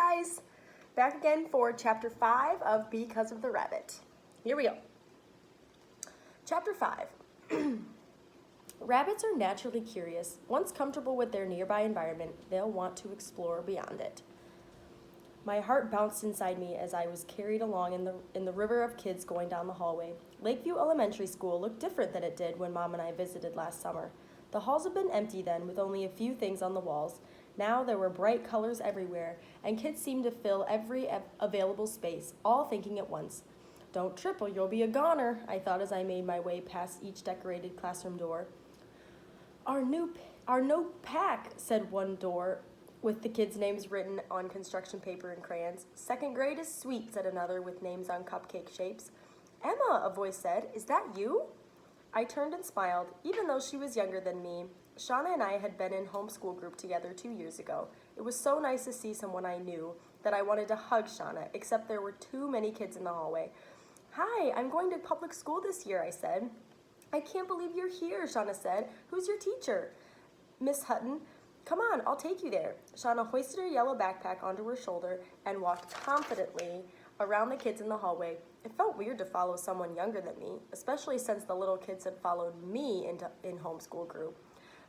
guys, back again for chapter 5 of Because of the Rabbit. Here we go. Chapter 5. Rabbits are naturally curious. Once comfortable with their nearby environment, they'll want to explore beyond it. My heart bounced inside me as I was carried along in the river of kids going down the hallway. Lakeview Elementary School looked different than it did when Mom and I visited last summer. The halls had been empty then, with only a few things on the walls. Now there were bright colors everywhere, and kids seemed to fill every available space, all thinking at once. "Don't trip or you'll be a goner," I thought as I made my way past each decorated classroom door. Our no pack," said one door, with the kids' names written on construction paper and crayons. "Second grade is sweet," said another, with names on cupcake shapes. "Emma," a voice said, "is that you?" I turned and smiled. Even though she was younger than me, Shauna and I had been in homeschool group together 2 years ago. It was so nice to see someone I knew that I wanted to hug Shauna, except there were too many kids in the hallway. "Hi, I'm going to public school this year," I said. "I can't believe you're here," Shauna said. "Who's your teacher?" "Miss Hutton." "Come on, I'll take you there." Shauna hoisted her yellow backpack onto her shoulder and walked confidently around the kids in the hallway. It felt weird to follow someone younger than me, especially since the little kids had followed me in homeschool group.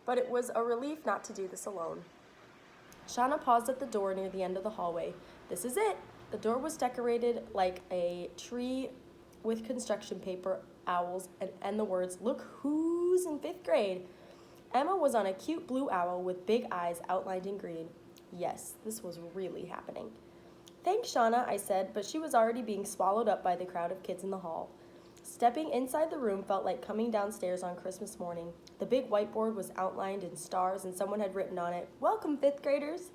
But it was a relief not to do this alone. Shauna paused at the door near the end of the hallway. "This is it." The door was decorated like a tree with construction paper, owls, and the words, "Look who's in 5th grade." Emma was on a cute blue owl with big eyes outlined in green. Yes, this was really happening. "Thanks, Shauna," I said, but she was already being swallowed up by the crowd of kids in the hall. Stepping inside the room felt like coming downstairs on Christmas morning. The big whiteboard was outlined in stars and someone had written on it, "Welcome, 5th graders."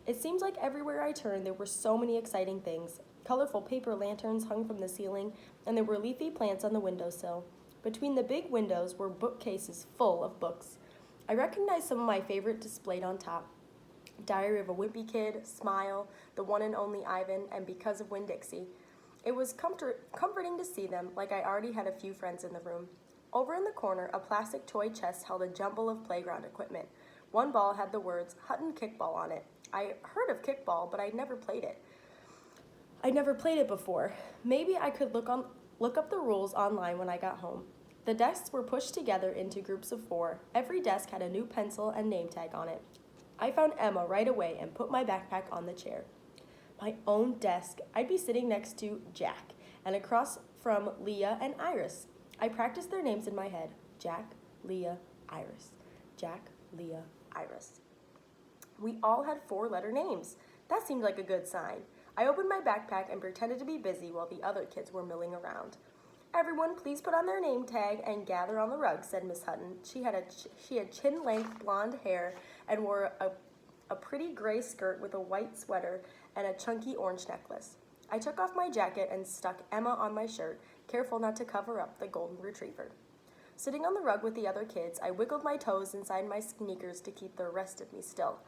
It seemed like everywhere I turned there were so many exciting things. Colorful paper lanterns hung from the ceiling, and there were leafy plants on the windowsill. Between the big windows were bookcases full of books. I recognized some of my favorite displayed on top. Diary of a Wimpy Kid, Smile, The One and Only Ivan, and Because of Winn-Dixie. It was comforting to see them, like I already had a few friends in the room. Over in the corner, a plastic toy chest held a jumble of playground equipment. One ball had the words Hutton Kickball on it. I heard of kickball, but I'd never played it. Before. Maybe I could look up the rules online when I got home. The desks were pushed together into groups of 4. Every desk had a new pencil and name tag on it. I found Emma right away and put my backpack on the chair. My own desk. I'd be sitting next to Jack, and across from Leah and Iris. I practiced their names in my head. Jack, Leah, Iris. Jack, Leah, Iris. We all had 4-letter names. That seemed like a good sign. I opened my backpack and pretended to be busy while the other kids were milling around. "Everyone, please put on their name tag and gather on the rug," said Miss Hutton. She had chin-length blonde hair and wore a pretty gray skirt with a white sweater and a chunky orange necklace. I took off my jacket and stuck Emma on my shirt, careful not to cover up the golden retriever. Sitting on the rug with the other kids, I wiggled my toes inside my sneakers to keep the rest of me still.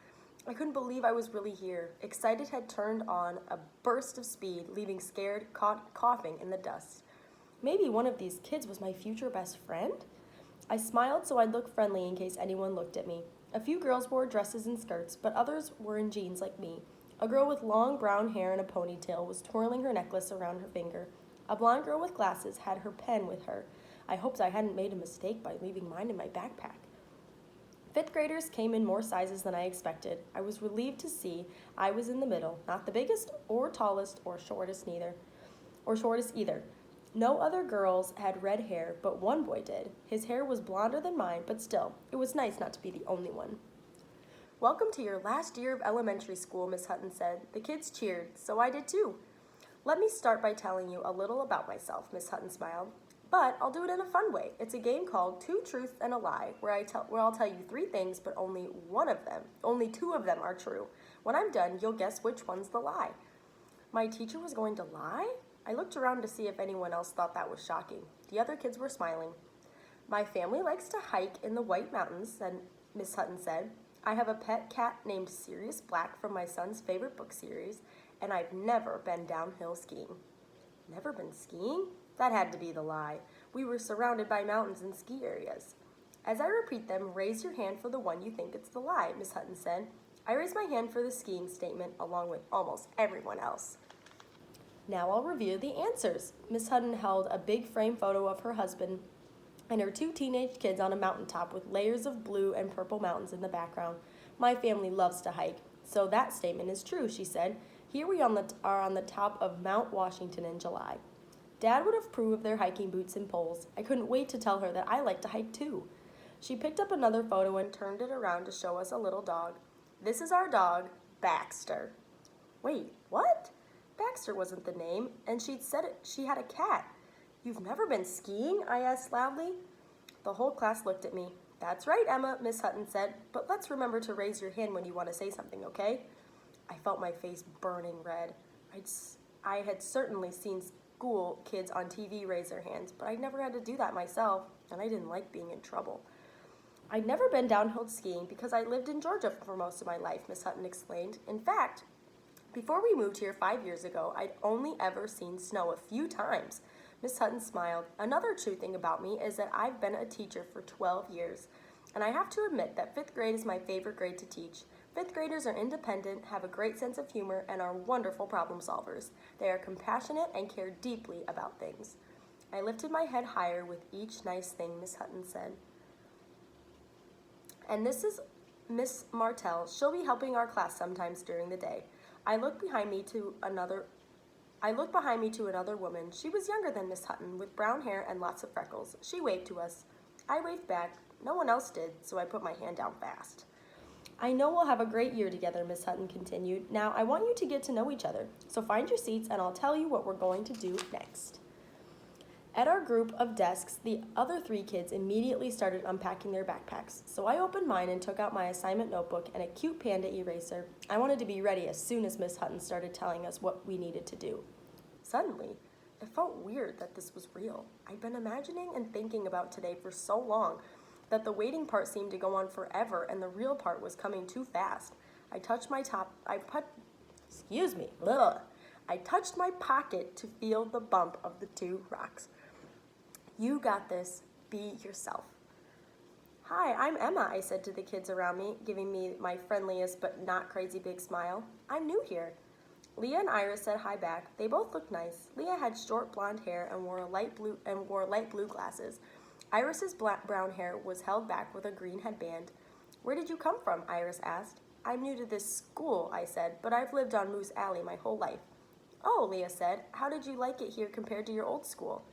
I couldn't believe I was really here. Excited had turned on a burst of speed, leaving scared, coughing in the dust. Maybe one of these kids was my future best friend? I smiled so I'd look friendly in case anyone looked at me. A few girls wore dresses and skirts, but others were in jeans like me. A girl with long brown hair and a ponytail was twirling her necklace around her finger. A blonde girl with glasses had her pen with her. I hoped I hadn't made a mistake by leaving mine in my backpack. 5th graders came in more sizes than I expected. I was relieved to see I was in the middle, not the biggest or tallest or shortest either. No other girls had red hair, but one boy did. His hair was blonder than mine, but still, it was nice not to be the only one. "Welcome to your last year of elementary school," Miss Hutton said. The kids cheered, so I did too. "Let me start by telling you a little about myself," Miss Hutton smiled. "But I'll do it in a fun way. It's a game called 2 Truths and a Lie, where I'll tell you 3 things, but only 2 of them are true. When I'm done, you'll guess which one's the lie." My teacher was going to lie? I looked around to see if anyone else thought that was shocking. The other kids were smiling. "My family likes to hike in the White Mountains," Miss Hutton said. "I have a pet cat named Sirius Black from my son's favorite book series, and I've never been downhill skiing." Never been skiing? That had to be the lie. We were surrounded by mountains and ski areas. "As I repeat them, raise your hand for the one you think it's the lie," Miss Hutton said. I raised my hand for the skiing statement along with almost everyone else. Now I'll review the answers. Miss Hutton held a big frame photo of her husband and her 2 teenage kids on a mountaintop with layers of blue and purple mountains in the background. My family loves to hike, so that statement is true, she said. Here we are on the top of Mount Washington in July. Dad would approve of their hiking boots and poles. I couldn't wait to tell her that I like to hike too. She picked up another photo and turned it around to show us a little dog. This is our dog, Baxter. Wait, what? Baxter wasn't the name, and she'd said she had a cat. You've never been skiing? I asked loudly. The whole class looked at me. That's right, Emma, Miss Hutton said, but let's remember to raise your hand when you want to say something, okay? I felt my face burning red. I had certainly seen school kids on TV raise their hands, but I'd never had to do that myself, and I didn't like being in trouble. I'd never been downhill skiing because I lived in Georgia for most of my life, Miss Hutton explained. In fact, before we moved here 5 years ago, I'd only ever seen snow a few times. Miss Hutton smiled. Another true thing about me is that I've been a teacher for 12 years, and I have to admit that 5th grade is my favorite grade to teach. 5th graders are independent, have a great sense of humor, and are wonderful problem solvers. They are compassionate and care deeply about things. I lifted my head higher with each nice thing Miss Hutton said. And this is Miss Martell. She'll be helping our class sometimes during the day. I looked behind me to another woman. She was younger than Miss Hutton, with brown hair and lots of freckles. She waved to us. I waved back. No one else did, so I put my hand down fast. I know we'll have a great year together, Miss Hutton continued. Now, I want you to get to know each other. So find your seats, and I'll tell you what we're going to do next. At our group of desks, the other 3 kids immediately started unpacking their backpacks. So I opened mine and took out my assignment notebook and a cute panda eraser. I wanted to be ready as soon as Miss Hutton started telling us what we needed to do. Suddenly, it felt weird that this was real. I'd been imagining and thinking about today for so long that the waiting part seemed to go on forever and the real part was coming too fast. I touched my pocket to feel the bump of the 2 rocks. You got this. Be yourself. Hi, I'm Emma, I said to the kids around me, giving me my friendliest but not crazy big smile. I'm new here. Leah and Iris said hi back. They both looked nice. Leah had short blonde hair and wore light blue glasses. Iris's brown hair was held back with a green headband. Where did you come from? Iris asked. I'm new to this school, I said, but I've lived on Moose Alley my whole life. Oh, Leah said. How did you like it here compared to your old school?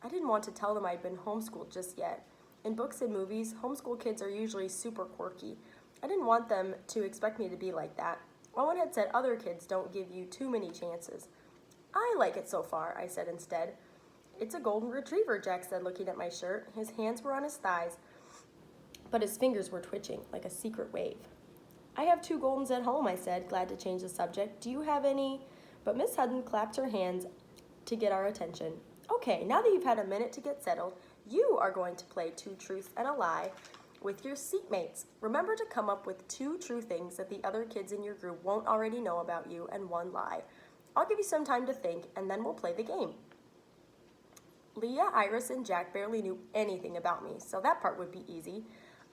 I didn't want to tell them I'd been homeschooled just yet. In books and movies, homeschool kids are usually super quirky. I didn't want them to expect me to be like that. Owen had said other kids don't give you too many chances. I like it so far, I said instead. It's a golden retriever, Jack said, looking at my shirt. His hands were on his thighs, but his fingers were twitching like a secret wave. I have 2 Goldens at home, I said, glad to change the subject. Do you have any? But Miss Hutton clapped her hands to get our attention. Okay, now that you've had a minute to get settled, you are going to play 2 truths and a lie with your seatmates. Remember to come up with 2 true things that the other kids in your group won't already know about you and 1 lie. I'll give you some time to think, and then we'll play the game. Leah, Iris, and Jack barely knew anything about me, so that part would be easy.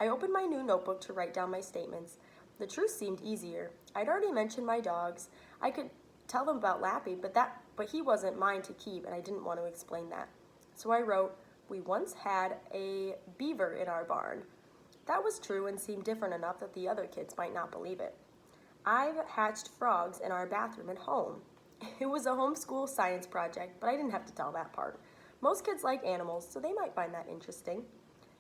I opened my new notebook to write down my statements. The truth seemed easier. I'd already mentioned my dogs. I could tell them about Lappy, but he wasn't mine to keep, and I didn't want to explain that. So I wrote, we once had a beaver in our barn. That was true and seemed different enough that the other kids might not believe it. I've hatched frogs in our bathroom at home. It was a homeschool science project, but I didn't have to tell that part. Most kids like animals, so they might find that interesting.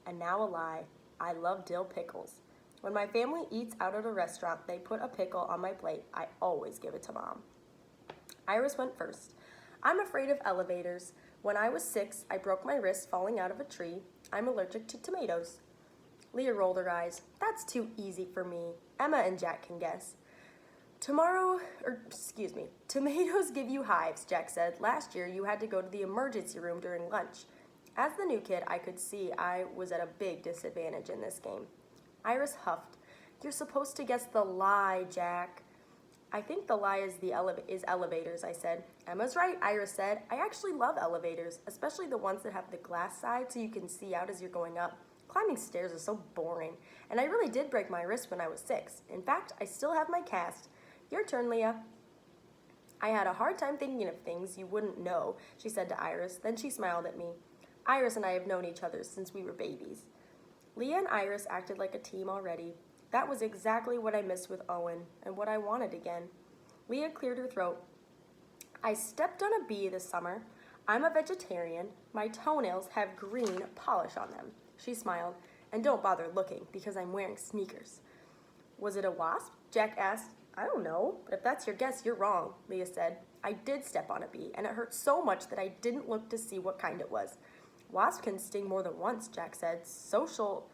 And now a lie. I love dill pickles. When my family eats out at a restaurant, they put a pickle on my plate. I always give it to Mom. Iris went first. I'm afraid of elevators. When I was 6, I broke my wrist falling out of a tree. I'm allergic to tomatoes. Leah rolled her eyes. That's too easy for me. Emma and Jack can guess. Tomatoes give you hives, Jack said. Last year, you had to go to the emergency room during lunch. As the new kid, I could see I was at a big disadvantage in this game. Iris huffed. You're supposed to guess the lie, Jack. I think the lie is elevators, I said. Emma's right, Iris said. I actually love elevators, especially the ones that have the glass side so you can see out as you're going up. Climbing stairs is so boring, and I really did break my wrist when I was 6. In fact, I still have my cast. Your turn, Leah. I had a hard time thinking of things you wouldn't know, she said to Iris. Then she smiled at me. Iris and I have known each other since we were babies. Leah and Iris acted like a team already. That was exactly what I missed with Owen, and what I wanted again. Leah cleared her throat. I stepped on a bee this summer. I'm a vegetarian. My toenails have green polish on them. She smiled. And don't bother looking, because I'm wearing sneakers. Was it a wasp? Jack asked. I don't know, but if that's your guess, you're wrong, Leah said. I did step on a bee, and it hurt so much that I didn't look to see what kind it was. Wasps can sting more than once, Jack said. Social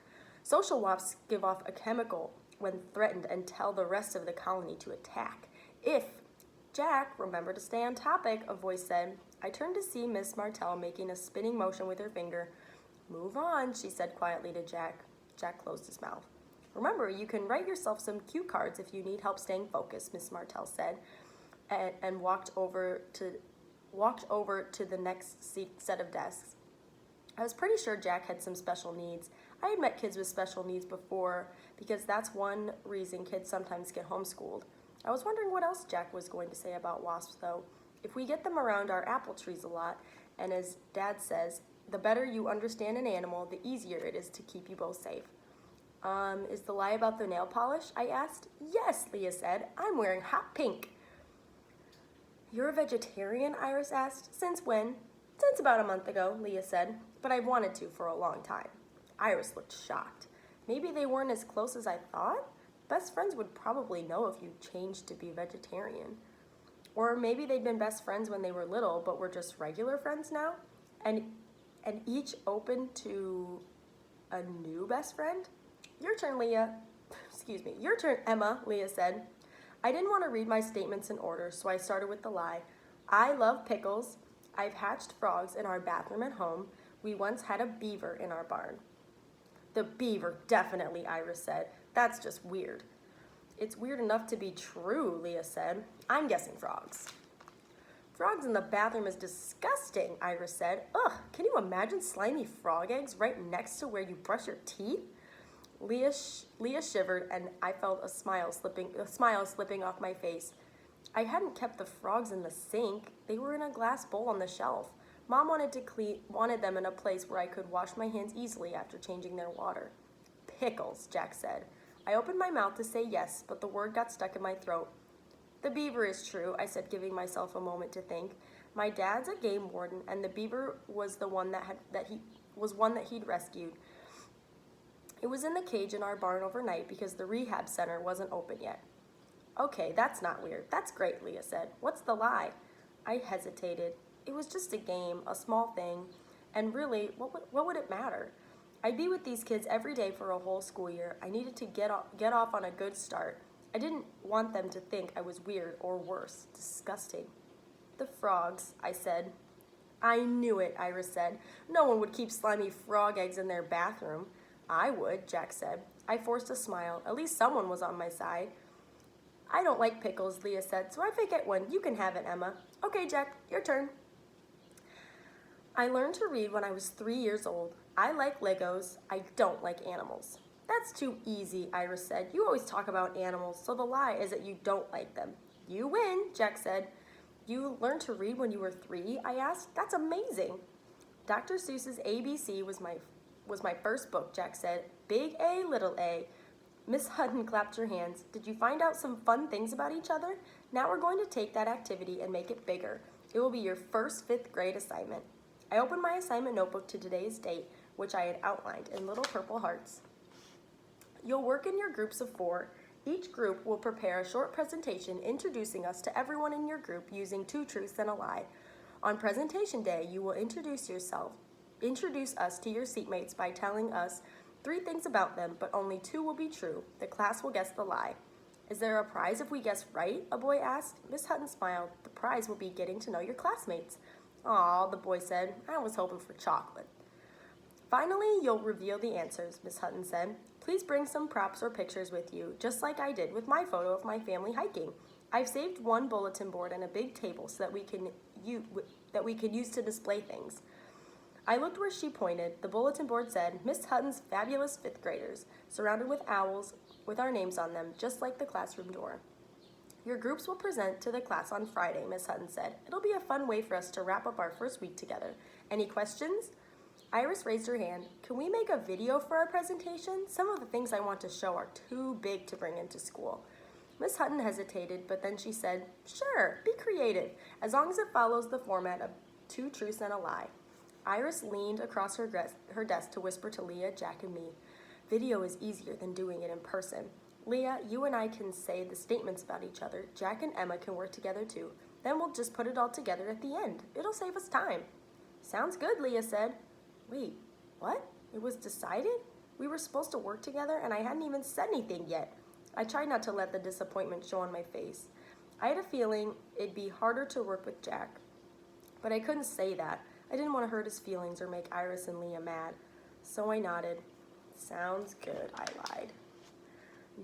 wasps give off a chemical when threatened and tell the rest of the colony to attack. Jack, remember to stay on topic, a voice said. I turned to see Miss Martell making a spinning motion with her finger. Move on, she said quietly to Jack. Jack closed his mouth. Remember, you can write yourself some cue cards if you need help staying focused, Miss Martell said, and walked over to the next set of desks. I was pretty sure Jack had some special needs. I had met kids with special needs before, because that's one reason kids sometimes get homeschooled. I was wondering what else Jack was going to say about wasps, though. If we get them around our apple trees a lot, and as Dad says, the better you understand an animal, the easier it is to keep you both safe. Is the lie about the nail polish? I asked. Yes, Leah said. I'm wearing hot pink. You're a vegetarian? Iris asked. Since when? Since about a month ago, Leah said, but I've wanted to for a long time. Iris looked shocked. Maybe they weren't as close as I thought? Best friends would probably know if you changed to be vegetarian. Or maybe they'd been best friends when they were little, but were just regular friends now? And each open to a new best friend? Your turn, Leah. Excuse me. Your turn, Emma, Leah said. I didn't want to read my statements in order, so I started with the lie. I love pickles. I've hatched frogs in our bathroom at home. We once had a beaver in our barn. The beaver, definitely, Iris said. That's just weird. It's weird enough to be true, Leah said. I'm guessing frogs. Frogs in the bathroom is disgusting, Iris said. Ugh, can you imagine slimy frog eggs right next to where you brush your teeth? Leah shivered, and I felt a smile slipping off my face. I hadn't kept the frogs in the sink. They were in a glass bowl on the shelf. Mom wanted them in a place where I could wash my hands easily after changing their water. Pickles, Jack said. I opened my mouth to say yes, but the word got stuck in my throat. The beaver is true, I said, giving myself a moment to think. My dad's a game warden, and the beaver was the one that he'd rescued. It was in the cage in our barn overnight because the rehab center wasn't open yet. Okay, that's not weird. That's great, Leah said. What's the lie? I hesitated. It was just a game, a small thing, and really, what would it matter? I'd be with these kids every day for a whole school year. I needed to get off on a good start. I didn't want them to think I was weird or worse, disgusting. The frogs, I said. I knew it, Iris said. No one would keep slimy frog eggs in their bathroom. I would, Jack said. I forced a smile. At least someone was on my side. I don't like pickles, Leah said, so if I get one, you can have it, Emma. Okay, Jack, your turn. I learned to read when I was 3 years old. I like Legos. I don't like animals. That's too easy, Iris said. You always talk about animals, so the lie is that you don't like them. You win, Jack said. You learned to read when you were 3, I asked. That's amazing. Dr. Seuss's ABC was my first book, Jack said. Big A, little a. Miss Hutton clapped her hands. Did you find out some fun things about each other? Now we're going to take that activity and make it bigger. It will be your first 5th grade assignment. I opened my assignment notebook to today's date, which I had outlined in little purple hearts. You'll work in your groups of 4. Each group will prepare a short presentation introducing us to everyone in your group using 2 truths and a lie. On presentation day, you will introduce us to your seatmates by telling us 3 things about them, but only 2 will be true. The class will guess the lie. Is there a prize if we guess right? A boy asked. Miss Hutton smiled. The prize will be getting to know your classmates. Aw, the boy said. I was hoping for chocolate. Finally, you'll reveal the answers, Miss Hutton said. Please bring some props or pictures with you, just like I did with my photo of my family hiking. I've saved 1 bulletin board and a big table so that we can use to display things. I looked where she pointed. The bulletin board said, Miss Hutton's fabulous fifth graders, surrounded with owls with our names on them, just like the classroom door. Your groups will present to the class on Friday, Miss Hutton said. It'll be a fun way for us to wrap up our first week together. Any questions? Iris raised her hand. Can we make a video for our presentation? Some of the things I want to show are too big to bring into school. Miss Hutton hesitated, but then she said, sure, be creative, as long as it follows the format of 2 truths and a lie. Iris leaned across her desk to whisper to Leah, Jack, and me. Video is easier than doing it in person. Leah, you and I can say the statements about each other. Jack and Emma can work together too. Then we'll just put it all together at the end. It'll save us time. Sounds good, Leah said. Wait, what? It was decided? We were supposed to work together and I hadn't even said anything yet. I tried not to let the disappointment show on my face. I had a feeling it'd be harder to work with Jack, but I couldn't say that. I didn't want to hurt his feelings or make Iris and Leah mad. So I nodded. Sounds good, I lied.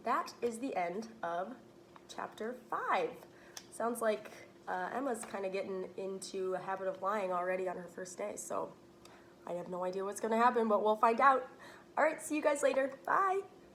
That is the end of chapter 5. Sounds like Emma's kind of getting into a habit of lying already on her first day, so I have no idea what's going to happen, but we'll find out. All right, see you guys later. Bye.